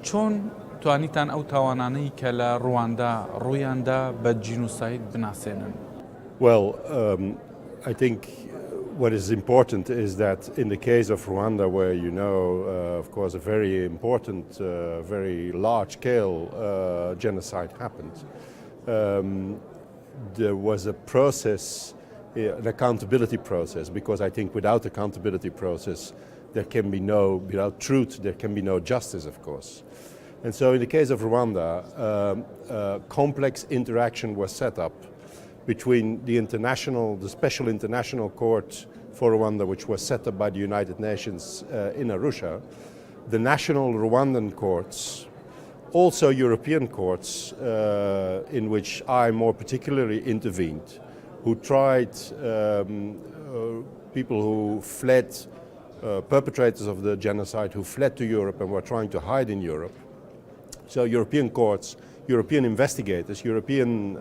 چۆن توانیتان ئەو تاوانانەی کە لە ڕواندا ڕوویاندا بە جینوساید بناسێنن؟ Well, I think what is important is that in the case of Rwanda, where you know, of course, a very important, very large-scale genocide happened, there was a process, an accountability process, because I think without accountability process, without truth, there can be no justice, of course. And so in the case of Rwanda, complex interaction was set up between the Special International Court for Rwanda, which was set up by the United Nations in Arusha, the national Rwandan courts, also European courts, in which I more particularly intervened, who tried people who fled, perpetrators of the genocide who fled to Europe and were trying to hide in Europe. So European courts, European investigators, European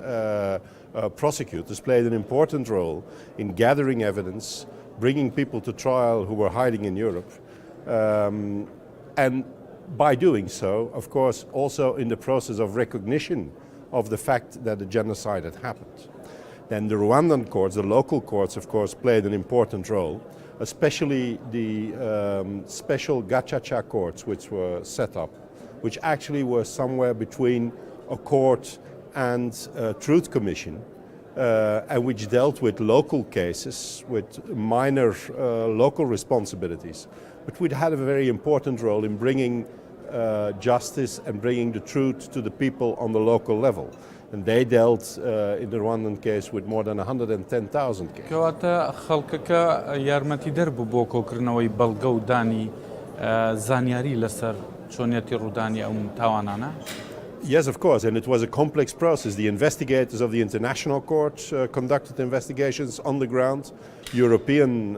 prosecutors played an important role in gathering evidence, bringing people to trial who were hiding in Europe. And by doing so, of course, also in the process of recognition of the fact that the genocide had happened. Then the Rwandan courts, the local courts, of course, played an important role, especially the special gacaca courts which were set up, which actually were somewhere between a court and a truth commission, and which dealt with local cases, with minor local responsibilities, but which had a very important role in bringing justice and bringing the truth to the people on the local level. And they dealt in the Rwandan case with more than 110,000 cases. کەواتە خەڵکەکە یارمەتیدەر بوو بۆ کۆکردنەوەی بەڵگە و دانی زانیاری لەسەر چۆنیەتی ڕوودانی ئەو تاوانانە؟ Yes, of course, and it was a complex process. The investigators of the International Court conducted investigations on the ground. European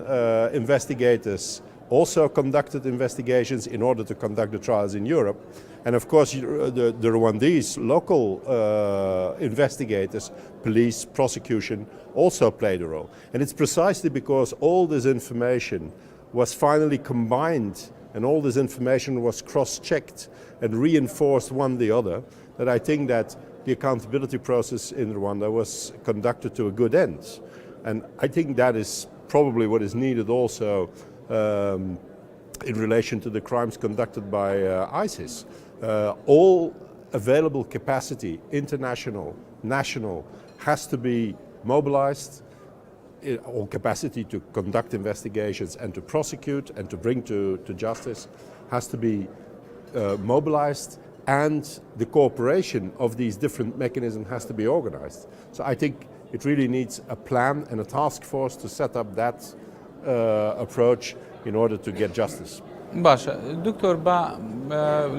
investigators also conducted investigations in order to conduct the trials in Europe. And of course, the Rwandese local investigators, police, prosecution, also played a role. And it's precisely because all this information was finally combined and all this information was cross-checked and reinforced one the other, that I think that the accountability process in Rwanda was conducted to a good end. And I think that is probably what is needed also in relation to the crimes conducted by ISIS. All available capacity, international, national, has to be mobilized, or capacity to conduct investigations and to prosecute and to bring to justice has to be mobilized, and the cooperation of these different mechanisms has to be organized. So I think it really needs a plan and a task force to set up that approach in order to get justice. باشە دکتۆر با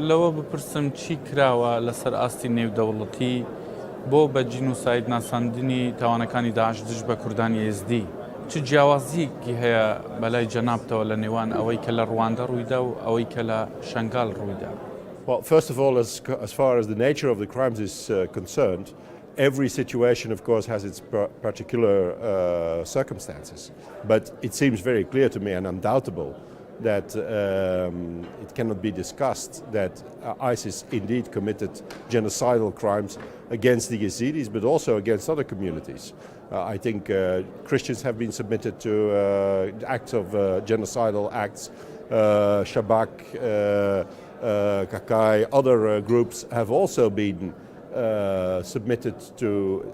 لەوە بپرسم چی کراوە لەسەر ئاستی نێودەوڵەتی بۆ بە جینوساید ناساندنی تاوانەکانی داعش دژ بە کوردانی یزدی چ جیاوازیەکی هەیە بەلای جەنابتەوە لە نێوان ئەوەی کە لە ڕواندا ڕوویدا و ئەوەی کە لە شنگال ڕوویدا؟ Well, first of all, as far as the nature of the crimes is concerned, every situation, of course, has its particular circumstances. But it seems very clear to me and undoubtable that it cannot be discussed that ISIS indeed committed genocidal crimes against the Yezidis, but also against other communities. I think Christians have been submitted to acts of genocidal acts. Shabak, Kakai, other groups have also been submitted to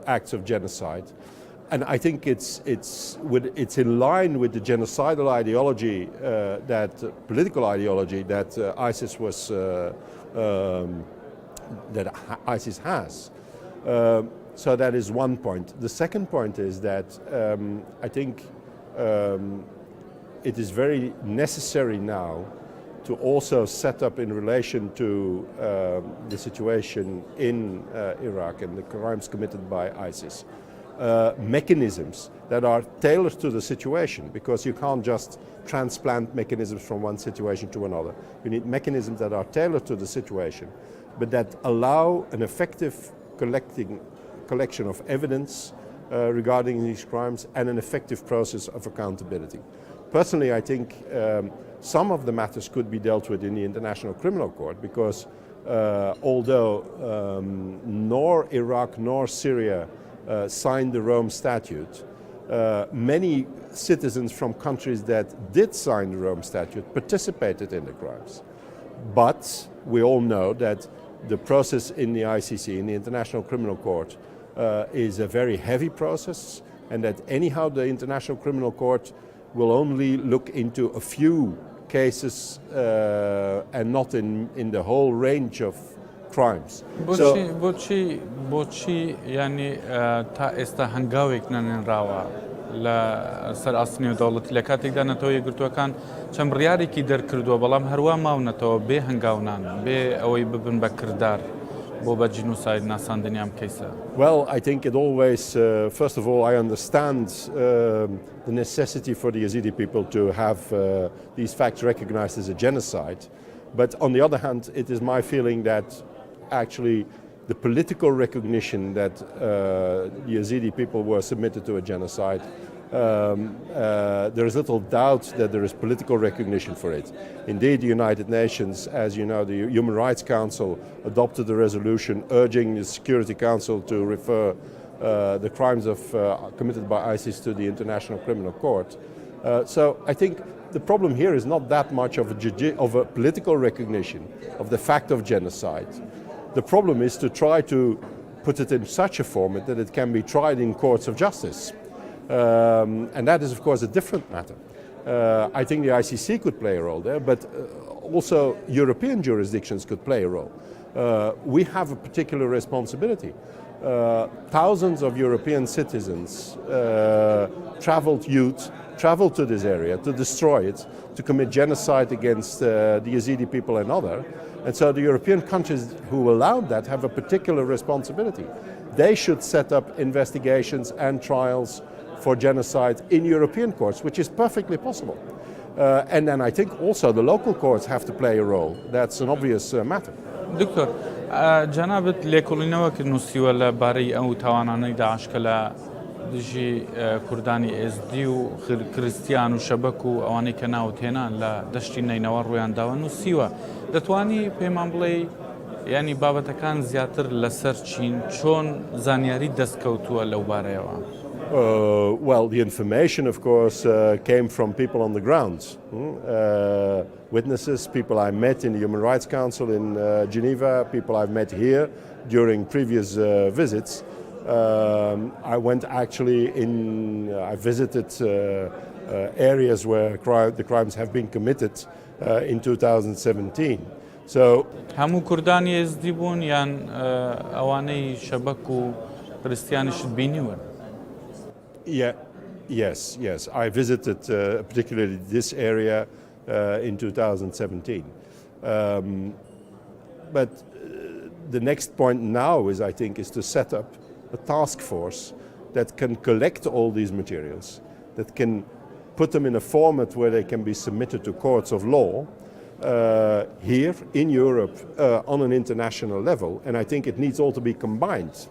acts of genocide. And I think it's in line with the genocidal ideology, political ideology that ISIS has. So that is one point. The second point is that I think it is very necessary now to also set up, in relation to the situation in Iraq and the crimes committed by ISIS, mechanisms that are tailored to the situation, because you can't just transplant mechanisms from one situation to another. You need mechanisms that are tailored to the situation, but that allow an effective collection of evidence regarding these crimes and an effective process of accountability. personally, I think some of the matters could be dealt with in the International Criminal Court because although nor Iraq nor Syria signed the Rome Statute, many citizens from countries that did sign the Rome Statute participated in the crimes. But we all know that the process in the ICC, in the International Criminal Court, is a very heavy process, and that anyhow the International Criminal Court will only look into a few cases and not in the whole range of crimes. بۆچی ینی تا ئێستا هەنگاوێک نەنێنراوە لەسەر ئاستی نێودەوڵەتی لە کاتێکدا نەتەوە یەکگرتووەکان چەند بڕیارێکی دەرکردووە بەڵام هەروە ماونەتەوە بێ هەنگاونان بێ ئەوەی ببن بە کردار بۆ بە جینۆساید ناساندنیام کەیسە. Well, I think it always, first of all, I understand the necessity for the Yezidi people to have these facts recognized as a genocide. But on the other hand, it is my feeling that actually the political recognition that the Yezidi people were submitted to a genocide, there is little doubt that there is political recognition for it. Indeed, the United Nations, as you know, the Human Rights Council adopted a resolution urging the Security Council to refer the crimes committed by ISIS to the International Criminal Court. So I think the problem here is not that much of a political recognition of the fact of genocide. The problem is to try to put it in such a format that it can be tried in courts of justice. And that is, of course, a different matter. I think the ICC could play a role there, but also European jurisdictions could play a role. We have a particular responsibility. Thousands of European citizens traveled to this area to destroy it, to commit genocide against the Yezidi people and others. And so the European countries who allowed that have a particular responsibility. They should set up investigations and trials for genocide in European courts, which is perfectly possible. And then I think also the local courts have to play a role. That's an obvious matter. دکتۆر جەنابەت لێکۆڵینەوەک نووسیوە لە بارەی ئەو تاوانانەی داعش کە لە دژی کوردانی ئێزدی و کریستیان و شەبەک و ئەوانەی کە ناوتێنان لە دەشتی نینەوە ڕوویانداوە نووسیوە دەتوانی پێمان بڵێ ینی بابەتەکان زیاتر لەسەر چین چۆن زانیاری دەستکەوتووە لەو بارەیەوە. Well, the information, of course, came from people on the ground. Witnesses, people I met in the Human Rights Council in Geneva, people I've met here during previous visits. I went actually I visited areas where the crimes have been committed in 2017. So, هەموو کوردانی ئێزدی بوون یان ئەوانەی شەبەک و کریستیانیشت بینیوە؟ Yes. I visited particularly this area in 2017. But the next point now is to set up a task force that can collect all these materials, that can put them in a format where they can be submitted to courts of law here in Europe on an international level. And I think it needs all to be combined.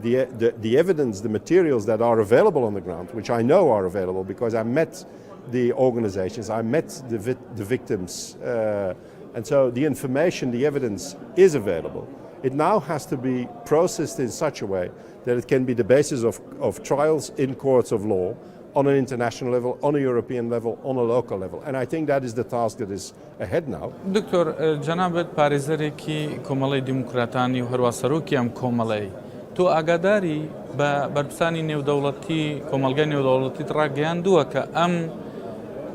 The evidence, the materials that are available on the ground, which I know are available because I met the organizations, I met the victims, and so the information, the evidence is available. It now has to be processed in such a way that it can be the basis of trials in courts of law on an international level, on a European level, on a local level. And I think that is the task that is ahead now. دکتۆر جەنابەت پارێزەرێکی کۆمەڵی دیموکراتانی و هەروە سەرۆکی ئەم کۆمەڵەی تۆ ئاگاداری بە بەرپرسانی نێودەوڵەتی کۆمەلگای نێودەوڵەتیت ڕاگەیاندووە کە ئەم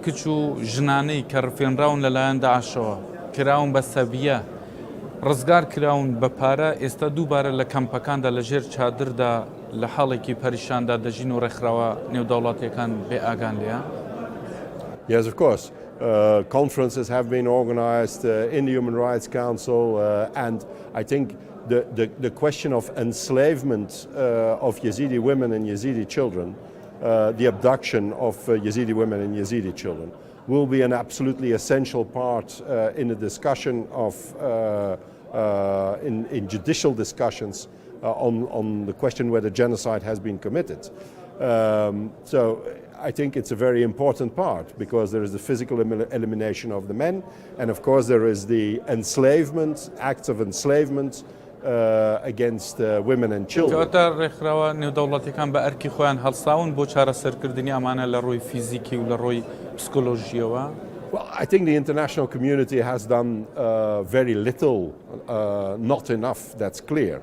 کچ و ژنانەی کە ڕفێنراون لەلایەن داعشەوە کراون بە سەبیە ڕزگار کراون بە پارە ئێستا دووبارە لە کەمپەکاندا لەژێر چادردا لە حاڵێکی پەریشاندا دەژین و ڕێکخراوە نێودەوڵەتیەکان بێ ئاگان لێیە؟ Yes, of course. Conferences have been organized in the Human Rights Council, and I think the question of enslavement of Yezidi women and Yezidi children, the abduction of Yezidi women and Yezidi children, will be an absolutely essential part in the discussion of in judicial discussions on the question whether genocide has been committed. So I think it's a very important part because there is the physical elimination of the men, and of course there is the enslavement, acts of enslavement against women and children. Well, I think the international community has done very little, not enough, that's clear.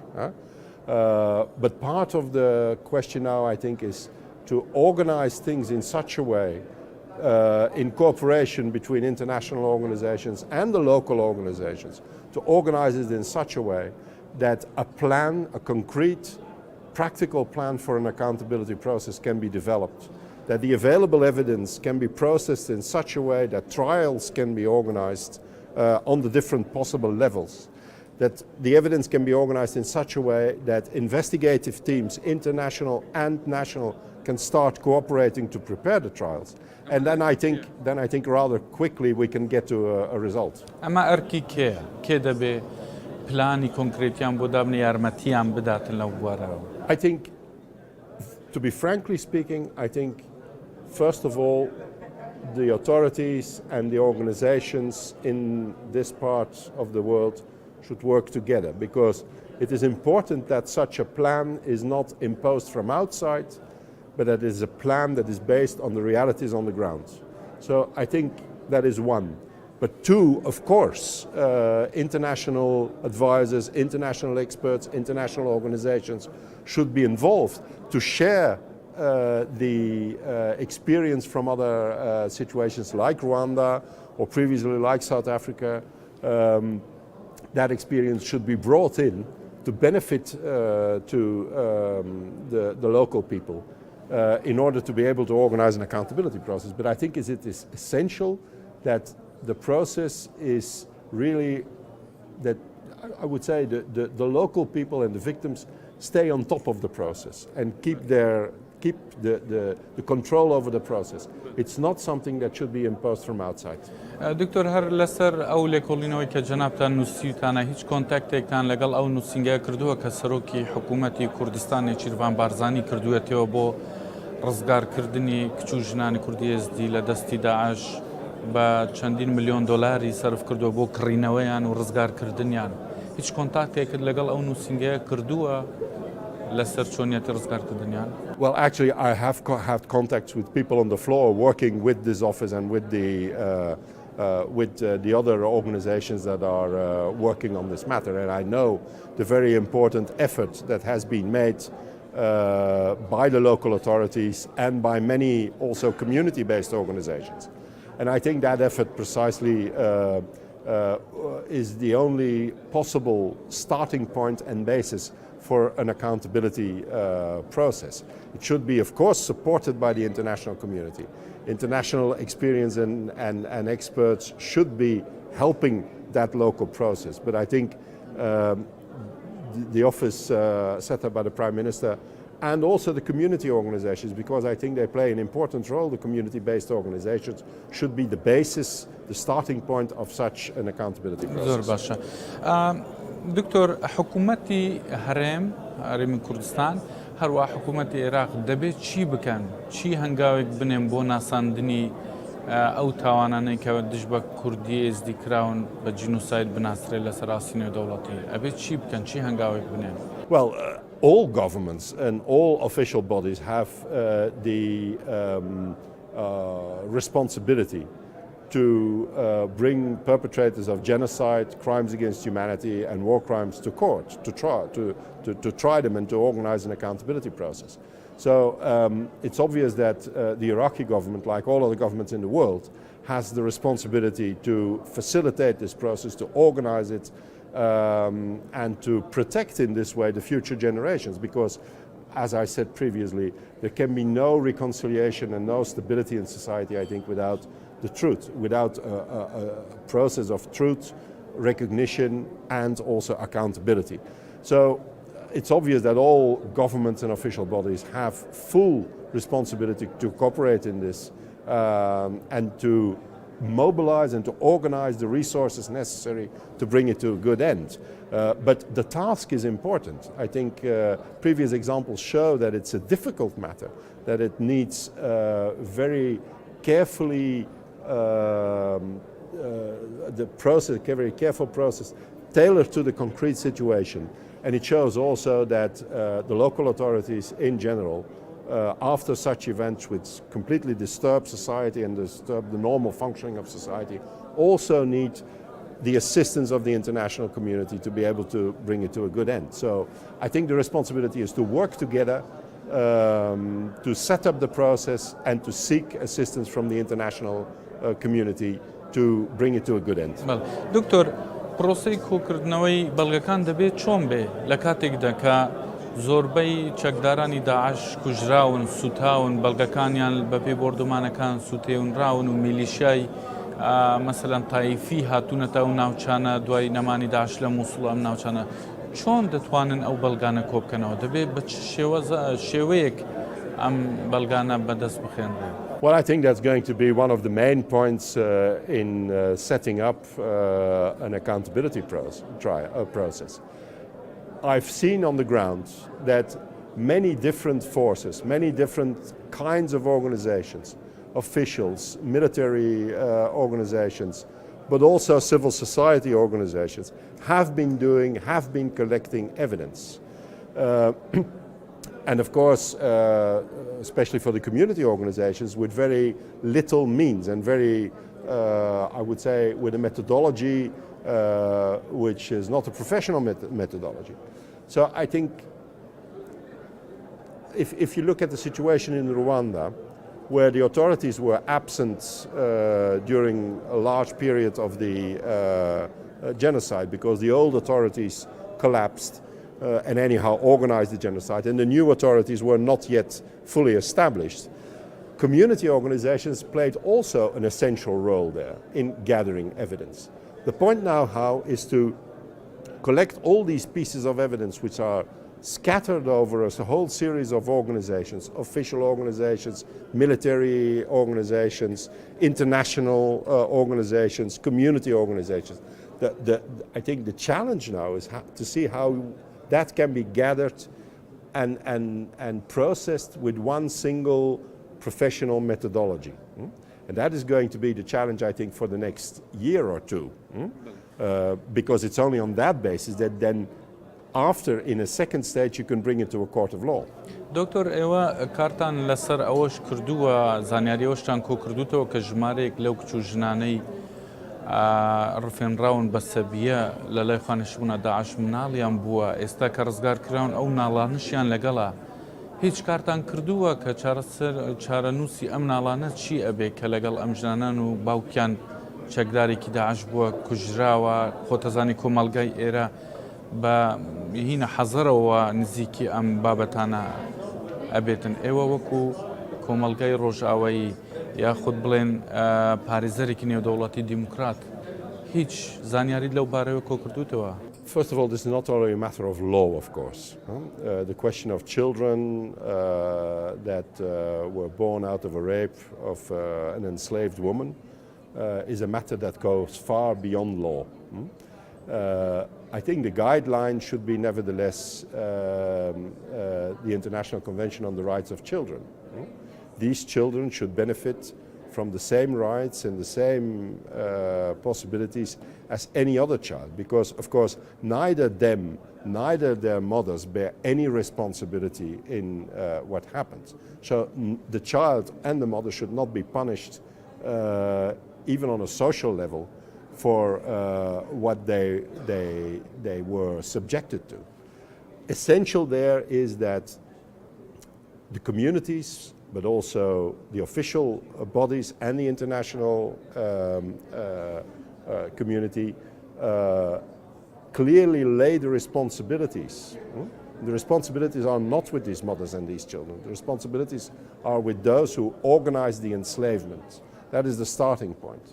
But part of the question now, I think, is to organize things in such a way, in cooperation between international organizations and the local organizations, to organize it in such a way that a plan, a concrete, practical plan for an accountability process can be developed, that the available evidence can be processed in such a way that trials can be organized on the different possible levels, that the evidence can be organized in such a way that investigative teams, international and national, can start cooperating to prepare the trials. And then I think rather quickly we can get to a result. I think, to be frankly speaking, I think first of all, the authorities and the organizations in this part of the world should work together, because it is important that such a plan is not imposed from outside, but that it is a plan that is based on the realities on the ground. So I think that is one. But two, of course, international advisors, international experts, international organizations should be involved to share the experience from other situations like Rwanda or previously like South Africa. That experience should be brought in to benefit to the local people in order to be able to organize an accountability process. But I think it is essential that the process is really, that I would say the local people and the victims stay on top of the process and keep the control over the process. It's not something that should be imposed from outside. دکتۆر هەر لەسەر ئەو لێکۆڵینەوەی کە جەنابتان نووسیوتانە هیچ کۆنتاکتێکتان لەگەڵ ئەو نووسینگە کردووە کە سەرۆکی حکوومەتی کوردستانی چیروان بارزانی کردووەتەوە بۆ ڕزگارکردنی کچ و ژنانی کوردی یزدی لە دەستی داعش بە چەندین ملیۆن دۆلاری سەرف کردووە بۆ کڕینەوەیان و ڕزگارکردنیان هیچ کۆنتاکتێکت لەگەڵ ئەو نووسینگەیە کردووە لەسەر چۆنیەتی ڕزگارکردنیان؟ Well, actually, I have had contacts with people on the floor working with this office and with the other organizations that are working on this matter. And I know the very important effort that has been made by the local authorities and by many also community-based organizations. And I think that effort precisely is the only possible starting point and basis for an accountability process. It should be, of course, supported by the international community. International experience and experts should be helping that local process. But I think the office set up by the Prime Minister and also the community organizations, because I think they play an important role, the community-based organizations should be the basis, the starting point of such an accountability process. دکتۆر حکوومەتی هەرێمی کوردستان هەروە حکوومەتی عێراق دەبێت چی بکەن؟ چی هەنگاوێک بنێن بۆ ناساندنی ئەو تاوانانەی کە دژ بە کوردی یزدی کراون بە جینۆساید بناسرێت لەسەر ئاستی نێودەوڵەتی؟ ئەبێت چی بکەن؟ چی هەنگاوێک بنێن؟ Well, all governments and all official bodies have the responsibility to bring perpetrators of genocide, crimes against humanity and war crimes to court, to try them and to organize an accountability process. So it's obvious that the Iraqi government, like all other governments in the world, has the responsibility to facilitate this process, to organize it, and to protect in this way the future generations, because as I said previously, there can be no reconciliation and no stability in society, I think, without the truth, without a process of truth, recognition and also accountability. So it's obvious that all governments and official bodies have full responsibility to cooperate in this and to mobilize and to organize the resources necessary to bring it to a good end. But the task is important. I think previous examples show that it's a difficult matter, that it needs very carefully very careful process tailored to the concrete situation. And it shows also that the local authorities in general, after such events which completely disturb society and disturb the normal functioning of society, also need the assistance of the international community to be able to bring it to a good end. So I think the responsibility is to work together, to set up the process and to seek assistance from the international community to bring it to a good end. دکتۆر پرۆسەی کۆکردنەوەی بەڵگەکان دەبێت چۆن بێ لە کاتێکدا کە زۆربەی چەکدارانی داعش کوژراون سوتاون بەڵگەکانیان بە پێبوردمانەکان سوتێونراون و میلیشیای مەسەلەن تایفی هاتوونەتە ئەو ناوچانە دوای نەمانی داعش لە مووسڵ ئەم ناوچانە چۆن دەتوانن ئەو بەڵگانە کۆبکەنەوە دەبێت بە شێوەیەک ئەم بەڵگانە بەدەست بخێنرێن. Well, I think that's going to be one of the main points in setting up an accountability process. I've seen on the ground that many different forces, many different kinds of organizations, officials, military organizations, but also civil society organizations have been collecting evidence. And of course, especially for the community organizations, with very little means and very, I would say, with a methodology which is not a professional methodology. So I think if you look at the situation in Rwanda, where the authorities were absent during a large period of the genocide because the old authorities collapsed, and anyhow organized the genocide, and the new authorities were not yet fully established. Community organizations played also an essential role there in gathering evidence. The point now is to collect all these pieces of evidence which are scattered over a whole series of organizations, official organizations, military organizations, international organizations, community organizations. I think the challenge now is to see how that can be gathered and processed with one single professional methodology. And that is going to be the challenge, I think, for the next year or two. Because it's only on that basis that then after, in a second stage, you can bring it to a court of law. دکتۆر ئێوە کارتان لەسەر ئەوەش کردووە زانیاریەوەشتان کۆ کردوتەوە کە ژمارەیەک لەو کچ و ژنانەی ڕفێنراون بە سەبیە لە لای خوانشبوونە داعش مناڵیان بووە ئێستا کە ڕزگار کراون ئەو مناڵانشیان لەگەڵا هیچ کارتان کردووە کە چارەنووسی ئەم مناڵانە چی ئەبێ کە لەگەڵ ئەم ژنانان و باوکیان چەکدارێکی داعش بووە کوژراوە خۆتەزانی کۆمەڵگای ئێرە بە هینە حەزەرەوە نزیکی ئەم بابەتانە ئەبێتن ئێوە وەکو کۆمەڵگای ڕۆژئاوایی یاخود بڵێن پارێزەرێکی نێودەوڵەتی دیموکرات هیچ زانیاری لەو بارەوە کۆ کردوتەوە؟ First of all, this is not only a matter of law, of course. The question of children that were born out of a rape of an enslaved woman is a matter that goes far beyond law. I think the guideline should be nevertheless the International Convention on the Rights of Children. These children should benefit from the same rights and the same possibilities as any other child, because of course neither their mothers bear any responsibility in what happens. So the child and the mother should not be punished even on a social level for what they were subjected to. Essential there is that the communities, but also the official bodies and the international community clearly lay the responsibilities. The responsibilities are not with these mothers and these children. The responsibilities are with those who organize the enslavement. That is the starting point.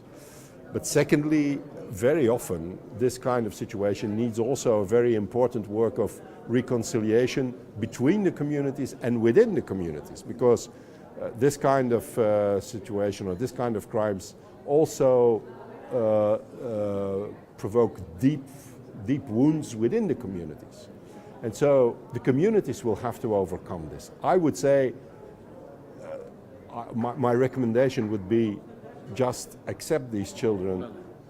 But secondly, very often this kind of situation needs also a very important work of reconciliation between the communities and within the communities, because this kind of situation or this kind of crimes also provoke deep wounds within the communities. And so the communities will have to overcome this. I would say my recommendation would be just accept these children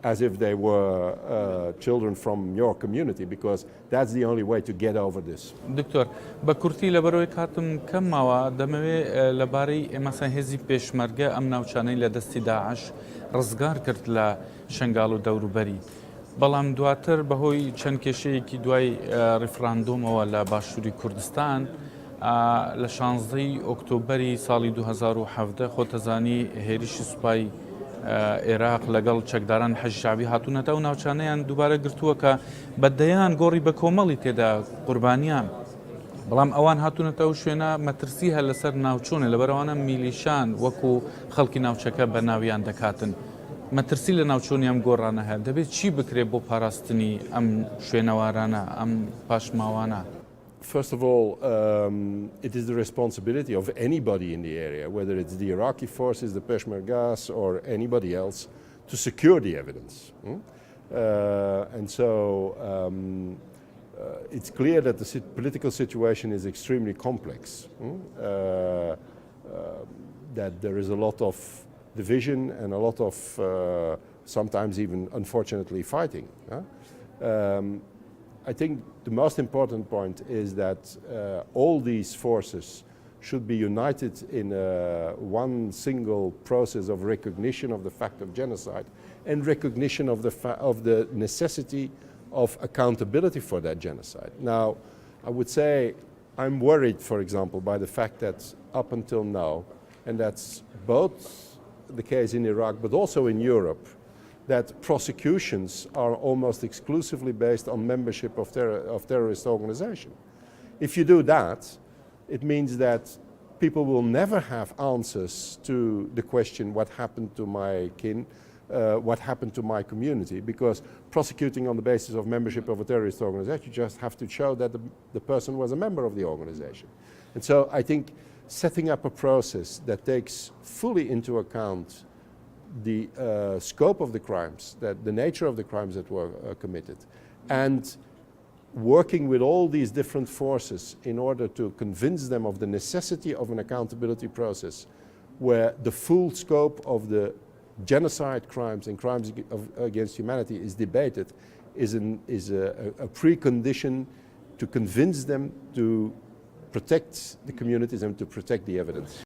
as if they were children from your community, because that's the only way to get over this. دکتۆر بە کورتی لەبەرەوەی کاتم کەمماوە دەمەوێت لەبارەی ئێمەسان هێزی پێشمەرگە ئەم ناوچانەی لە دەستی داعش ڕزگار کرد لە شنگال و دەوروبەری. بەڵام دواتر بەهۆی چەند کێشەیەکی دوای ڕیفراندۆمەوە لە باشووری کوردستان لە 16 ئۆکتۆبەری ساڵی 2017 خۆتەزانی هێرشی سوپای عێراق لەگەڵ چەکداران حەج شعبی هاتوونەتە و ناوچانەیان دووبارە گرتووە کە بەدەیان گۆڕی بە کۆمەڵی تێدا قوربانیان. بەڵام ئەوان هاتوونەتە و شوێنە مەترسی هە لەسەر ناوچوونێ لەبەرەوانە میلیشان وەکو خەڵکی ناوچەکە بە ناویان دەکاتن. مەترسی لە ناوچوونی ئەم گۆڕانە هەیە. دەبێت چی بکرێت بۆ پاراستنی ئەم شوێنەوارانە ئەم پاشماوانە؟ First of all, it is the responsibility of anybody in the area, whether it's the Iraqi forces, the Peshmergas, or anybody else, to secure the evidence. And so it's clear that the political situation is extremely complex, that there is a lot of division and a lot of sometimes even, unfortunately, fighting. I think the most important point is that all these forces should be united in one single process of recognition of the fact of genocide and recognition of the necessity of accountability for that genocide. Now, I would say I'm worried, for example, by the fact that up until now, and that's both the case in Iraq but also in Europe, that prosecutions are almost exclusively based on membership of terrorist organization. If you do that, it means that people will never have answers to the question, what happened to my kin, what happened to my community, because prosecuting on the basis of membership of a terrorist organization, you just have to show that the person was a member of the organization. And so I think setting up a process that takes fully into account the scope of the crimes, the nature of the crimes that were committed, and working with all these different forces in order to convince them of the necessity of an accountability process where the full scope of the genocide crimes and crimes against humanity is debated is a precondition to convince them to protect the communities and to protect the evidence.